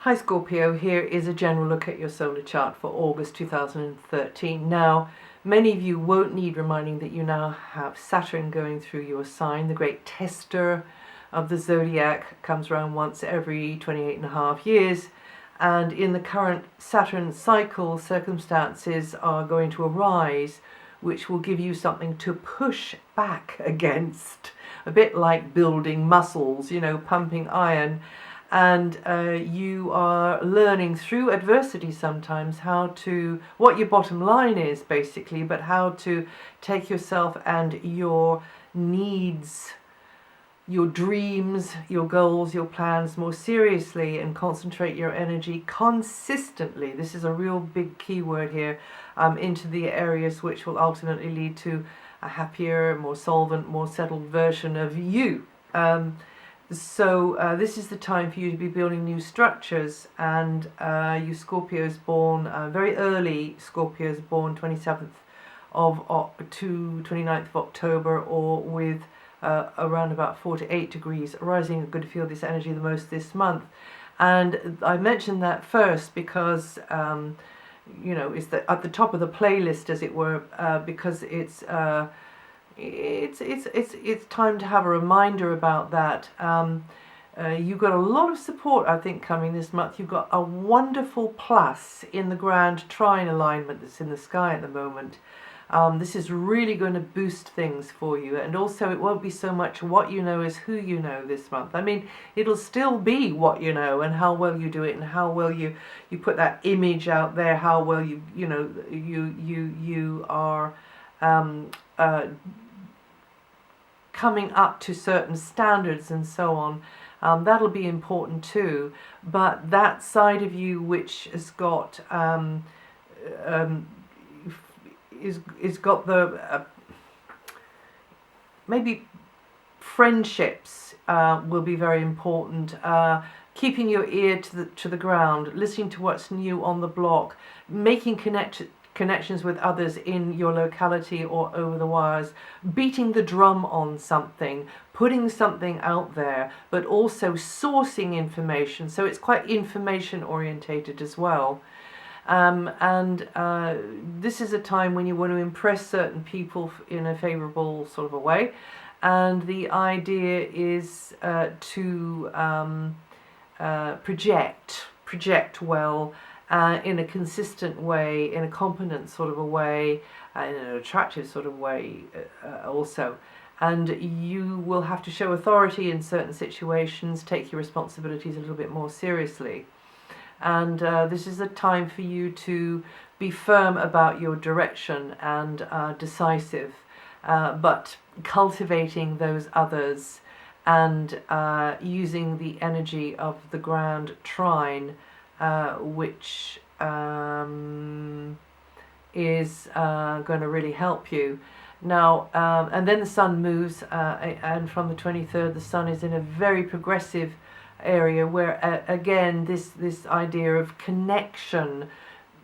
Hi Scorpio, here is a general look at your solar chart for August 2013. Now, many of you won't need reminding that you now have Saturn going through your sign. The great tester of the zodiac comes around once every 28.5 years. And in the current Saturn cycle, circumstances are going to arise which will give you something to push back against. A bit like building muscles, pumping iron. And you are learning through adversity sometimes what your bottom line is basically, but how to take yourself and your needs, your dreams, your goals, your plans more seriously and concentrate your energy consistently. This is a real big key word here, into the areas which will ultimately lead to a happier, more solvent, more settled version of you. So this is the time for you to be building new structures, and you Scorpios born very early, Scorpios born 27th to 29th of October, or with around about 4 to 8 degrees rising, are going to feel this energy the most this month. And I mentioned that first because it's at the top of the playlist, as it were, because it's time to have a reminder about that. You've got a lot of support, I think, coming this month. You've got a wonderful plus in the grand Trine alignment that's in the sky at the moment. This is really going to boost things for you, and also it won't be so much what you know as who you know this month. I mean, it'll still be what you know and how well you do it and how well you put that image out there, how well you are coming up to certain standards and so on. That'll be important too, but that side of you which has got is got the maybe friendships will be very important. Keeping your ear to the ground, listening to what's new on the block, making connections with others in your locality or over the wires, beating the drum on something, putting something out there, but also sourcing information. So it's quite information orientated as well. This is a time when you want to impress certain people in a favorable sort of a way. And the idea is to project well, in a consistent way, in a competent sort of a way, in an attractive sort of way also. And you will have to show authority in certain situations, take your responsibilities a little bit more seriously. And this is a time for you to be firm about your direction and decisive, but cultivating those others and using the energy of the grand Trine, which is going to really help you. Now, and then the sun moves, and from the 23rd, the sun is in a very progressive area where, again, this idea of connection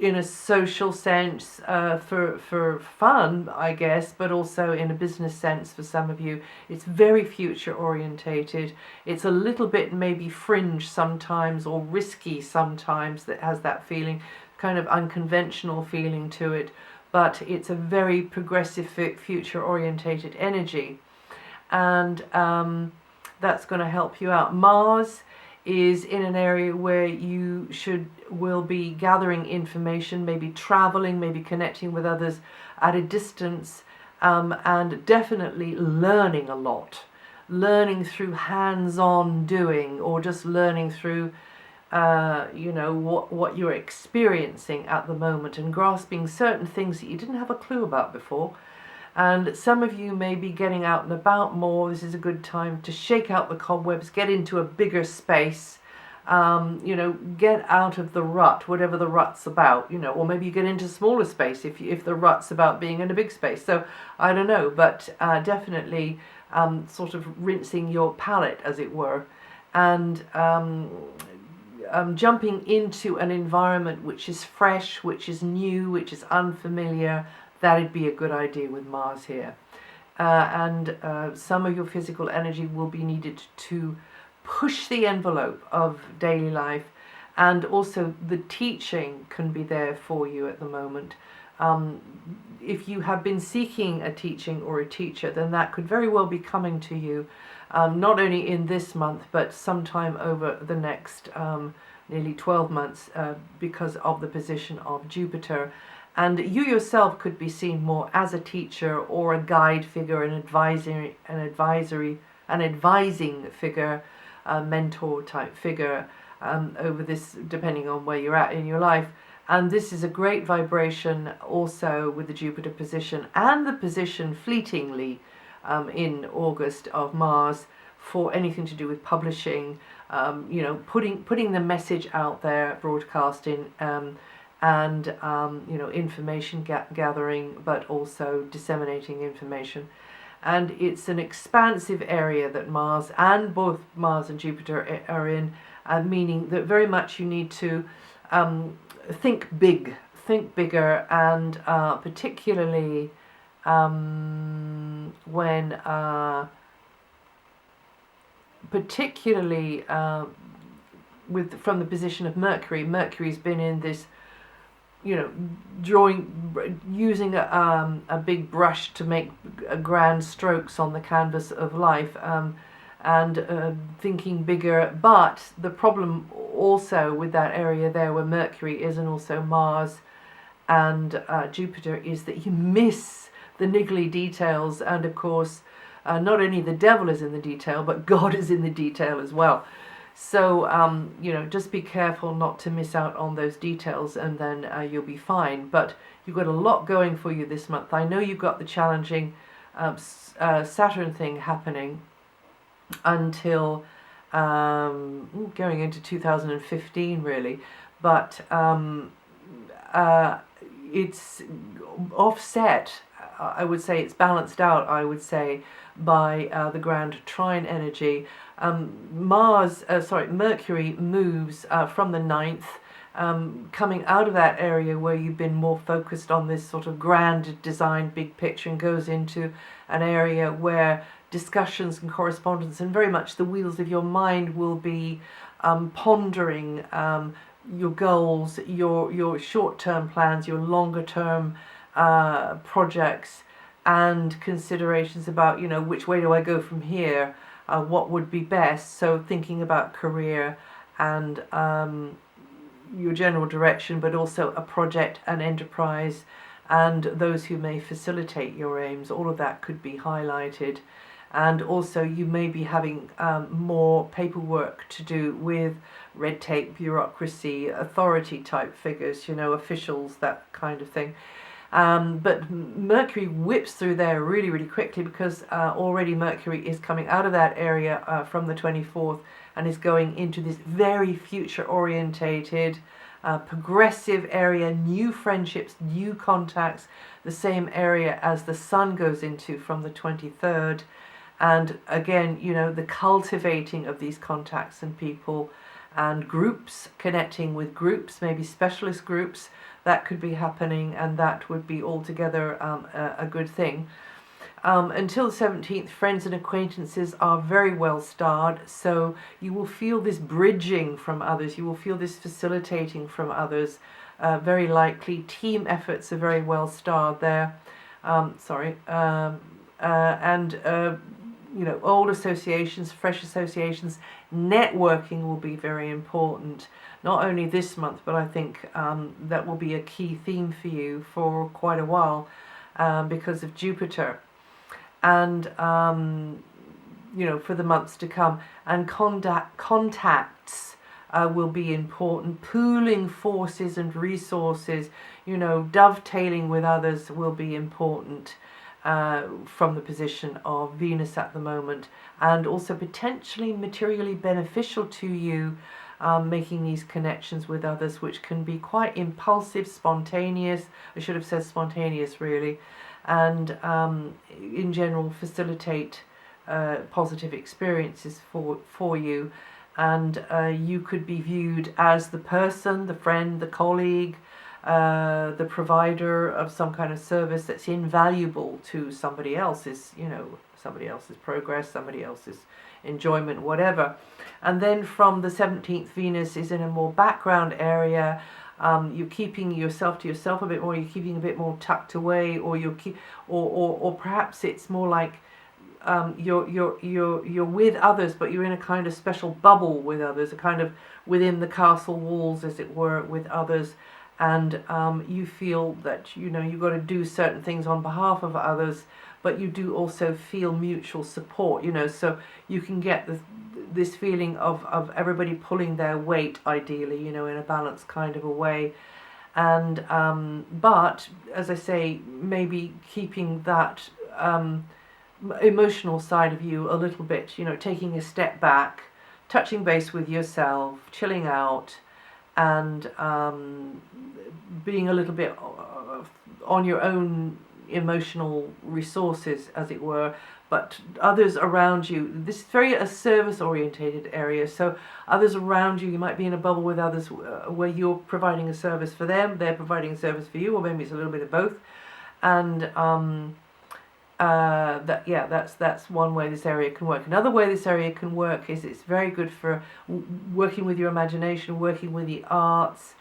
in a social sense, for fun, I guess, but also in a business sense for some of you. It's very future orientated. It's a little bit maybe fringe sometimes, or risky sometimes, that has that feeling, kind of unconventional feeling to it, but it's a very progressive future orientated energy, and that's going to help you out. Mars is in an area where you will be gathering information, maybe traveling, maybe connecting with others at a distance, and definitely learning a lot. Learning through hands-on doing, or just learning through what you're experiencing at the moment, and grasping certain things that you didn't have a clue about before. And some of you may be getting out and about more. This is a good time to shake out the cobwebs, get into a bigger space, get out of the rut, whatever the rut's about, or maybe you get into smaller space if the rut's about being in a big space. So I don't know, but definitely sort of rinsing your palate, as it were, and jumping into an environment which is fresh, which is new, which is unfamiliar. That'd be a good idea with Mars here. And some of your physical energy will be needed to push the envelope of daily life and also the teaching can be there for you at the moment. If you have been seeking a teaching or a teacher, then that could very well be coming to you, not only in this month, but sometime over the next nearly 12 months because of the position of Jupiter. And you yourself could be seen more as a teacher or a guide figure, an advising figure, a mentor type figure over this, depending on where you're at in your life. And this is a great vibration also with the Jupiter position and the position fleetingly in August of Mars for anything to do with publishing, putting the message out there, broadcasting, and information gathering, but also disseminating information. And it's an expansive area that both Mars and Jupiter are in, meaning that very much you need to think bigger, and particularly from the position of Mercury. Mercury's been in this, using a big brush to make grand strokes on the canvas of life, and thinking bigger. But the problem also with that area there where Mercury is, and also Mars and Jupiter, is that you miss the niggly details. And of course, not only the devil is in the detail, but God is in the detail as well. So, just be careful not to miss out on those details, and then you'll be fine. But you've got a lot going for you this month. I know you've got the challenging Saturn thing happening until going into 2015, really. But it's offset. I would say it's balanced out, I would say, by the grand trine energy. Mercury moves from the 9th, coming out of that area where you've been more focused on this sort of grand design, big picture, and goes into an area where discussions and correspondence and very much the wheels of your mind will be pondering your goals, your short-term plans, your longer-term projects, and considerations about, which way do I go from here, what would be best. So thinking about career and your general direction, but also a project, an enterprise, and those who may facilitate your aims, all of that could be highlighted. And also you may be having more paperwork to do with red tape, bureaucracy, authority type figures, officials, that kind of thing. But Mercury whips through there really, really quickly, because already Mercury is coming out of that area from the 24th and is going into this very future-orientated, progressive area, new friendships, new contacts, the same area as the Sun goes into from the 23rd. And again, the cultivating of these contacts and people and groups, connecting with groups, maybe specialist groups, that could be happening, and that would be altogether a good thing. Until the 17th, friends and acquaintances are very well starred, so you will feel this bridging from others, you will feel this facilitating from others, very likely. Team efforts are very well starred there. Old associations, fresh associations, networking will be very important, not only this month, but I think that will be a key theme for you for quite a while because of Jupiter. And, for the months to come. And contacts will be important. Pooling forces and resources, dovetailing with others will be important. From the position of Venus at the moment, and also potentially materially beneficial to you, making these connections with others, which can be quite impulsive, spontaneous. I should have said spontaneous, really, and in general facilitate positive experiences for you. And you could be viewed as the person, the friend, the colleague, the provider of some kind of service that's invaluable to somebody else's, somebody else's progress, somebody else's enjoyment, whatever. And then from the 17th, Venus is in a more background area. You're keeping yourself to yourself a bit more. You're keeping a bit more tucked away, or or perhaps it's more like you're with others, but you're in a kind of special bubble with others, a kind of within the castle walls, as it were, with others, and you feel that you've got to do certain things on behalf of others, but you do also feel mutual support. So you can get this feeling of everybody pulling their weight, ideally, in a balanced kind of a way. And but as I say, maybe keeping that emotional side of you a little bit, taking a step back, touching base with yourself, chilling out, and being a little bit on your own emotional resources, as it were, but others around you. This is very a service orientated area, so others around you might be in a bubble with others where you're providing a service for them, they're providing a service for you, or maybe it's a little bit of both. And that's one way this area can work. Another way this area can work is it's very good for working with your imagination, working with the arts,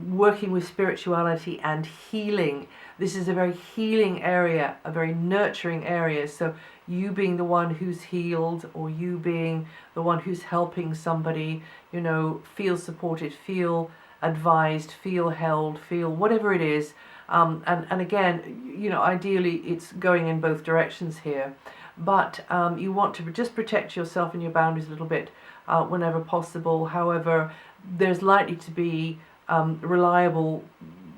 working with spirituality and healing. This is a very healing area, a very nurturing area. So you being the one who's healed, or you being the one who's helping somebody, feel supported, feel advised, feel held, feel whatever it is. And again, ideally it's going in both directions here, but you want to just protect yourself and your boundaries a little bit whenever possible. However, there's likely to be reliable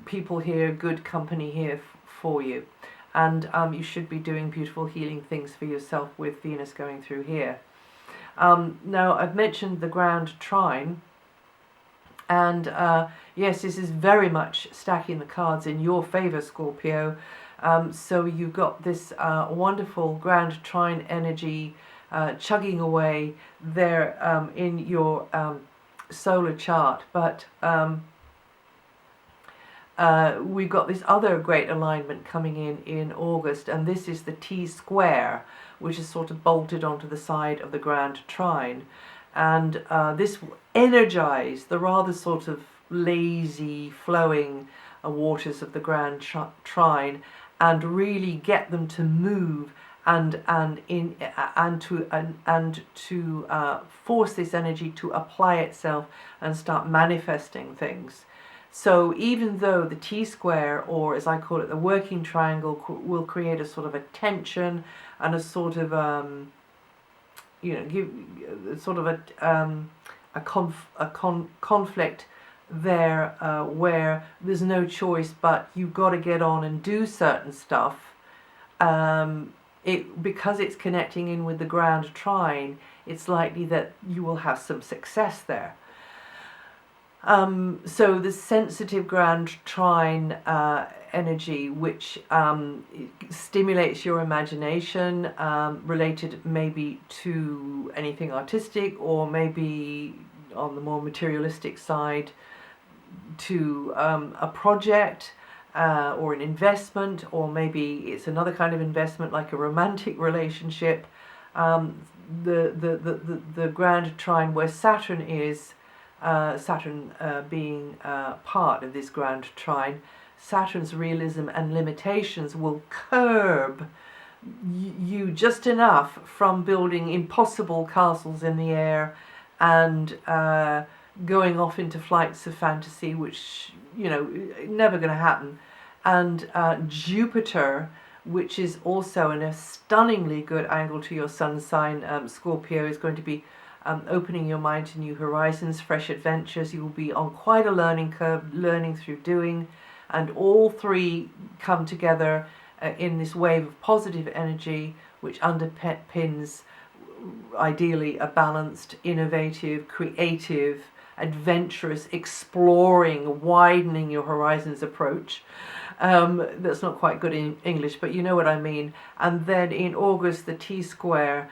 people here, good company here for you, and you should be doing beautiful healing things for yourself with Venus going through here. Now, I've mentioned the grand trine, and yes, this is very much stacking the cards in your favor, Scorpio. So you've got this wonderful grand trine energy chugging away there in your solar chart, but we've got this other great alignment coming in August, and this is the T-square, which is sort of bolted onto the side of the grand trine. And this will energize the rather sort of lazy, flowing waters of the grand trine, and really get them to move and to force this energy to apply itself and start manifesting things. So even though the T-square, or as I call it, the working triangle, will create a sort of a tension and a sort of give sort of a conflict there, where there's no choice but you've got to get on and do certain stuff. Because it's connecting in with the grand trine, it's likely that you will have some success there. So the sensitive grand trine energy, which stimulates your imagination, related maybe to anything artistic, or maybe on the more materialistic side to a project or an investment, or maybe it's another kind of investment like a romantic relationship. The grand trine where Saturn is, Saturn being part of this grand trine, Saturn's realism and limitations will curb you just enough from building impossible castles in the air and going off into flights of fantasy, which never going to happen. And Jupiter, which is also in a stunningly good angle to your sun sign, Scorpio, is going to be opening your mind to new horizons, fresh adventures. You will be on quite a learning curve, learning through doing, and all three come together in this wave of positive energy, which underpins ideally a balanced, innovative, creative, adventurous, exploring, widening your horizons approach. That's not quite good in English, but you know what I mean. And then in August, the T-square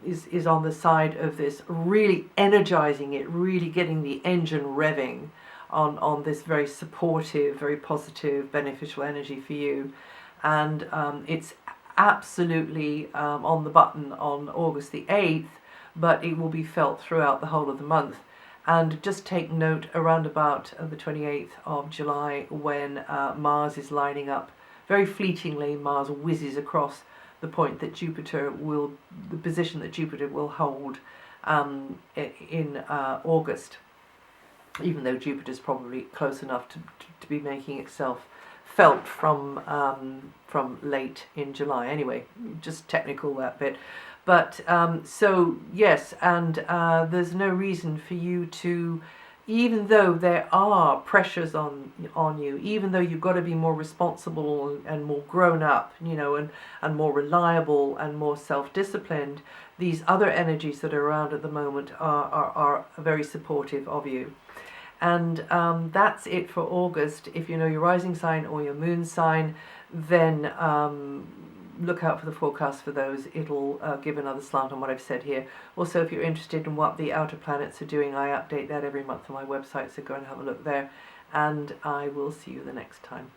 is on the side of this, really energizing it, really getting the engine revving on this very supportive, very positive, beneficial energy for you. And it's absolutely on the button on August the 8th, but it will be felt throughout the whole of the month. And just take note around about the 28th of July when Mars is lining up. Very fleetingly, Mars whizzes across the point that the position that Jupiter will hold in August, even though Jupiter's probably close enough to be making itself felt from late in July. Anyway, just technical that bit. But so yes, and there's no reason for you to, even though there are pressures on you, even though you've got to be more responsible and more grown up, and more reliable and more self-disciplined, these other energies that are around at the moment are very supportive of you. And that's it for August. If you know your rising sign or your moon sign, then look out for the forecast for those. It'll give another slant on what I've said here. Also, if you're interested in what the outer planets are doing, I update that every month on my website, so go and have a look there. And I will see you the next time.